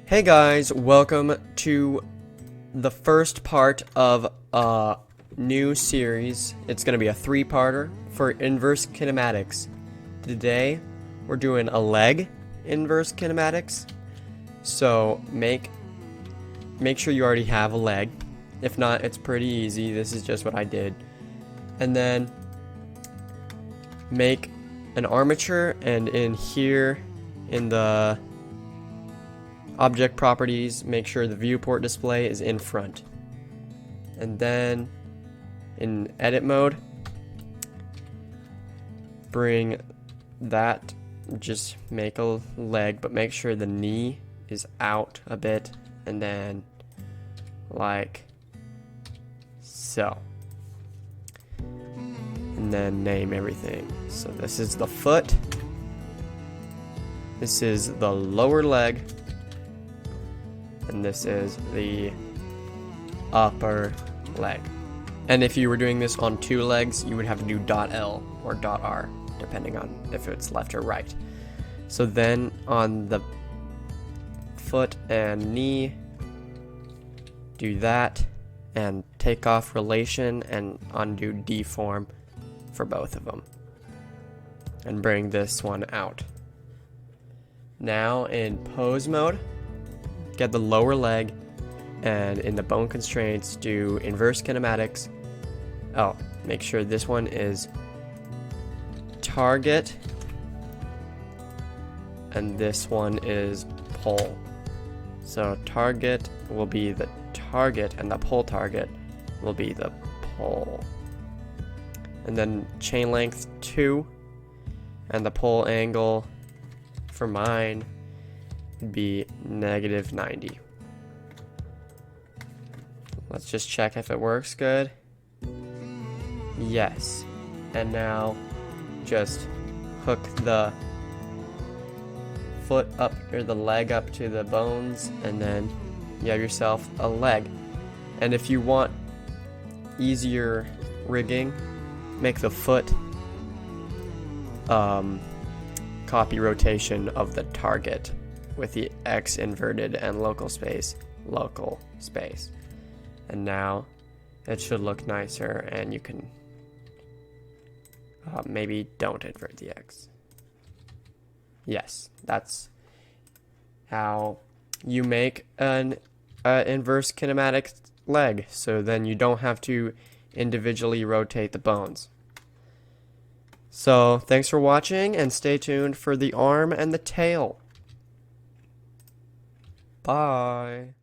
Hey guys, welcome to the first part of a new series. It's going to be a three-parter for inverse kinematics. Today, we're doing a leg inverse kinematics. So make sure you already have a leg. If not, it's pretty easy. This is just what I did. And then make an armature, and in here in the object properties, make sure the viewport display is in front. And then in edit mode, bring that, just make a leg, but make sure the knee is out a bit, and then like so. And then name everything. So this is the foot, this is the lower leg, and this is the upper leg. And if you were doing this on two legs, you would have to do .L or .R, depending on if it's left or right. So then on the foot and knee, do that, and take off relation and undo deform for both of them. And bring this one out. Now in pose mode, get the lower leg, and in the bone constraints, do inverse kinematics. Oh, make sure this one is target, and this one is pull. So target will be the target, and the pull target will be the pull. And then chain length 2, and the pull angle for mine would be -90. Let's just check if it works good. Yes. And now just hook the foot up, or the leg up to the bones, and then you have yourself a leg. And if you want easier rigging, make the foot copy rotation of the target with the X inverted and local space. And now it should look nicer, and you can maybe don't invert the X. Yes, that's how you make an inverse kinematic leg, so then you don't have to individually rotate the bones. So thanks for watching, and stay tuned for the arm and the tail. Bye.